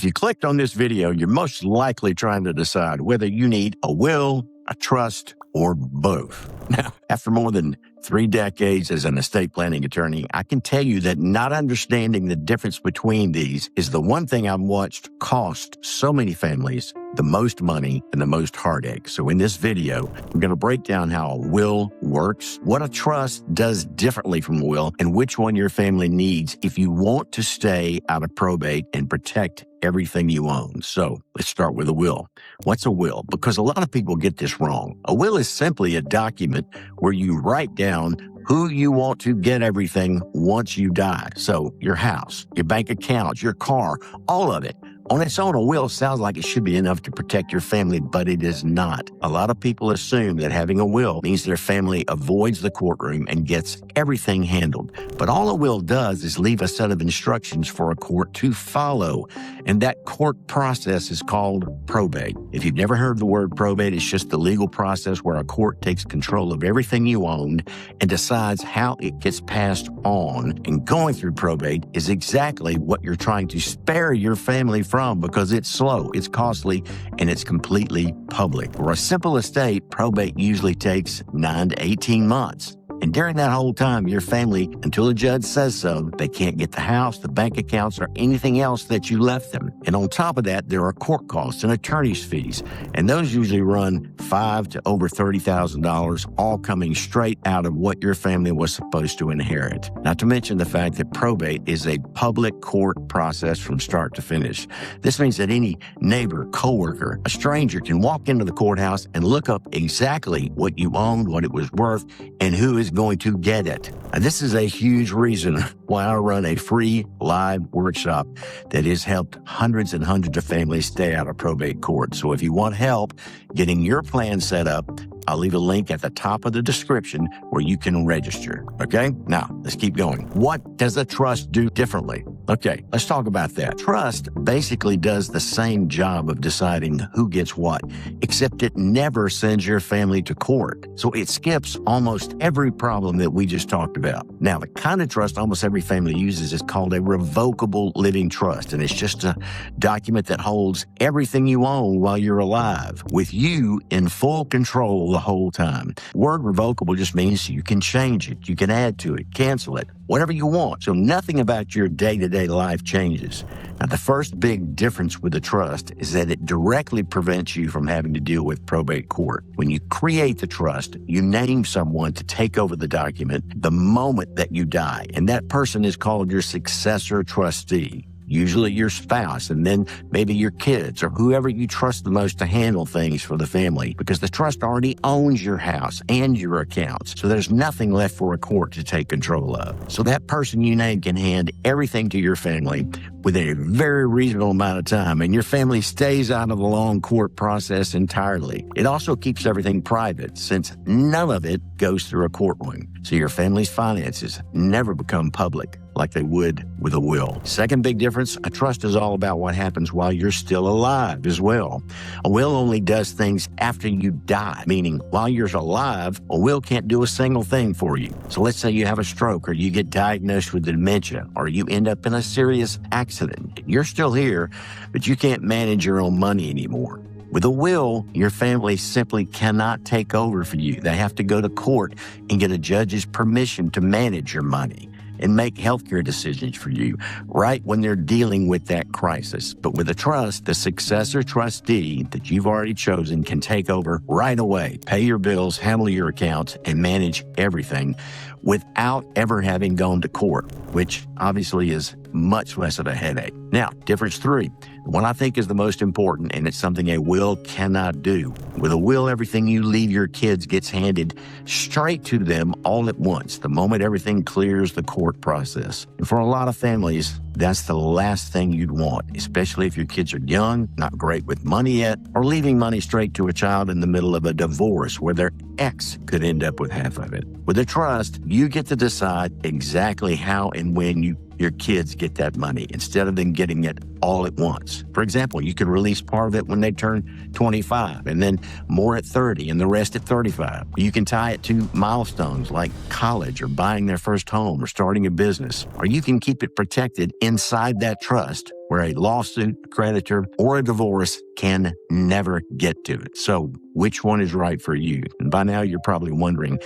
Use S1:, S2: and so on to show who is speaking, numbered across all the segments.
S1: If you clicked on this video, you're most likely trying to decide whether you need a will, a trust, or both. Now, after more than 3 decades as an estate planning attorney, I can tell you that not understanding the difference between these is the one thing I've watched cost so many families the most money and the most heartache. So in this video, I'm going to break down how a will works, what a trust does differently from a will, and which one your family needs if you want to stay out of probate and protect everything you own. So let's start with a will. What's a will? Because a lot of people get this wrong. A will is simply a document where you write down who you want to get everything once you die. So your house, your bank accounts, your car, all of it. On its own, a will sounds like it should be enough to protect your family, but it is not. A lot of people assume that having a will means their family avoids the courtroom and gets everything handled. But all a will does is leave a set of instructions for a court to follow. And that court process is called probate. If you've never heard the word probate, it's just the legal process where a court takes control of everything you owned and decides how it gets passed on. And going through probate is exactly what you're trying to spare your family from, because it's slow, it's costly, and it's completely public. For a simple estate, probate usually takes 9 to 18 months. And during that whole time, your family, until a judge says so, they can't get the house, the bank accounts, or anything else that you left them. And on top of that, there are court costs and attorney's fees. And those usually run $5,000 to over $30,000, all coming straight out of what your family was supposed to inherit. Not to mention the fact that probate is a public court process from start to finish. This means that any neighbor, coworker, a stranger can walk into the courthouse and look up exactly what you owned, what it was worth, and who is going to get it. Now, this is a huge reason why I run a free live workshop that has helped hundreds and hundreds of families stay out of probate court. So if you want help getting your plan set up, I'll leave a link at the top of the description where you can register. Okay? Now, let's keep going. What does a trust do differently? Okay, let's talk about that. Trust basically does the same job of deciding who gets what, except it never sends your family to court. So it skips almost every problem that we just talked about. Now, the kind of trust almost every family uses is called a revocable living trust, and it's just a document that holds everything you own while you're alive, with you in full control the whole time. Word revocable just means you can change it, you can add to it, cancel it, whatever you want. So nothing about your day-to-day life changes. Now, the first big difference with a trust is that it directly prevents you from having to deal with probate court. When you create the trust, you name someone to take over the document the moment that you die, and that person is called your successor trustee. Usually your spouse, and then maybe your kids or whoever you trust the most to handle things for the family, because the trust already owns your house and your accounts. So there's nothing left for a court to take control of. So that person you name can hand everything to your family within a very reasonable amount of time, and your family stays out of the long court process entirely. It also keeps everything private, since none of it goes through a courtroom. So your family's finances never become public like they would with a will. Second big difference, a trust is all about what happens while you're still alive as well. A will only does things after you die, meaning while you're alive, a will can't do a single thing for you. So let's say you have a stroke, or you get diagnosed with dementia, or you end up in a serious accident. You're still here, but you can't manage your own money anymore. With a will, your family simply cannot take over for you. They have to go to court and get a judge's permission to manage your money and make healthcare decisions for you right when they're dealing with that crisis. But with a trust, the successor trustee that you've already chosen can take over right away, pay your bills, handle your accounts, and manage everything without ever having gone to court, which obviously is much less of a headache. Now, difference 3, the one I think is the most important, and it's something a will cannot do. With a will, everything you leave your kids gets handed straight to them all at once, the moment everything clears the court process. And for a lot of families, that's the last thing you'd want, especially if your kids are young, not great with money yet, or leaving money straight to a child in the middle of a divorce where their ex could end up with half of it. With a trust, you get to decide exactly how and when your kids get that money, instead of them getting it all at once. For example, you can release part of it when they turn 25, and then more at 30, and the rest at 35. You can tie it to milestones like college, or buying their first home, or starting a business. Or you can keep it protected inside that trust, where a lawsuit, a creditor, or a divorce can never get to it. So which one is right for you? And by now you're probably wondering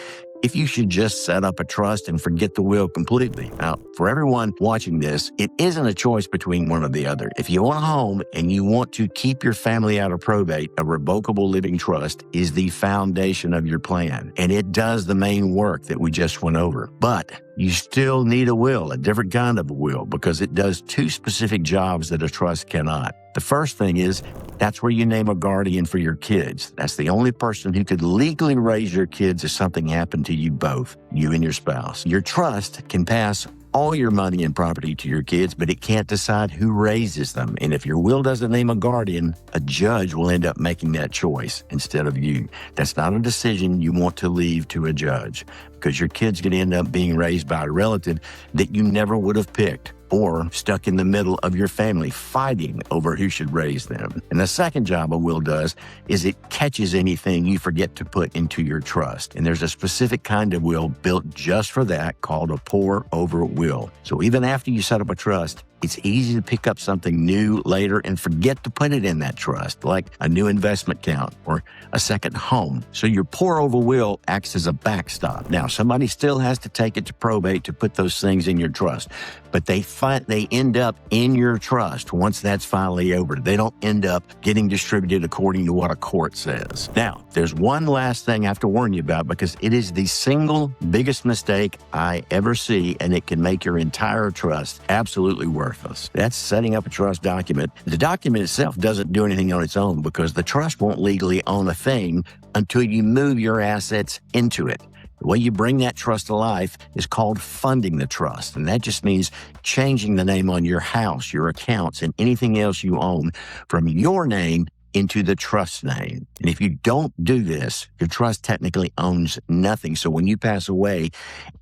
S1: if you should just set up a trust and forget the will completely. Now, for everyone watching this, it isn't a choice between one or the other. If you own a home and you want to keep your family out of probate, a revocable living trust is the foundation of your plan, and it does the main work that we just went over. But you still need a will, a different kind of a will, because it does two specific jobs that a trust cannot. The first thing is that's where you name a guardian for your kids. That's the only person who could legally raise your kids if something happened to you both, you and your spouse. Your trust can pass all your money and property to your kids, but it can't decide who raises them. And if your will doesn't name a guardian, a judge will end up making that choice instead of you. That's not a decision you want to leave to a judge, because your kid's going to end up being raised by a relative that you never would have picked, or stuck in the middle of your family fighting over who should raise them. And the second job a will does is it catches anything you forget to put into your trust. And there's a specific kind of will built just for that called a pour-over will. So even after you set up a trust, it's easy to pick up something new later and forget to put it in that trust, like a new investment account or a second home. So your pour-over will acts as a backstop. Now, somebody still has to take it to probate to put those things in your trust, but they end up in your trust once that's finally over. They don't end up getting distributed according to what a court says. Now, there's one last thing I have to warn you about, because it is the single biggest mistake I ever see, and it can make your entire trust absolutely worthless. That's setting up a trust document. The document itself doesn't do anything on its own, because the trust won't legally own a thing until you move your assets into it. The way you bring that trust to life is called funding the trust, and that just means changing the name on your house, your accounts, and anything else you own from your name into the trust name. And if you don't do this, your trust technically owns nothing. So when you pass away,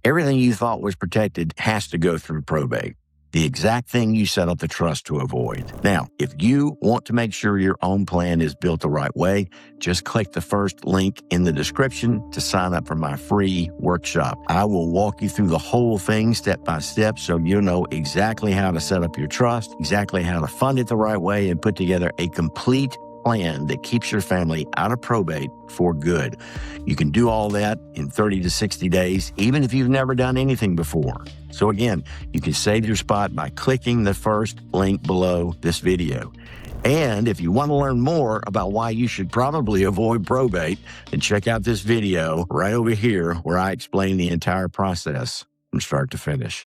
S1: everything you thought was protected has to go through probate. The exact thing you set up the trust to avoid. Now, if you want to make sure your own plan is built the right way, just click the first link in the description to sign up for my free workshop. I will walk you through the whole thing step by step, so you'll know exactly how to set up your trust, exactly how to fund it the right way, and put together a complete plan that keeps your family out of probate for good. You can do all that in 30 to 60 days, even if you've never done anything before. So again, you can save your spot by clicking the first link below this video. And if you want to learn more about why you should probably avoid probate, then check out this video right over here where I explain the entire process from start to finish.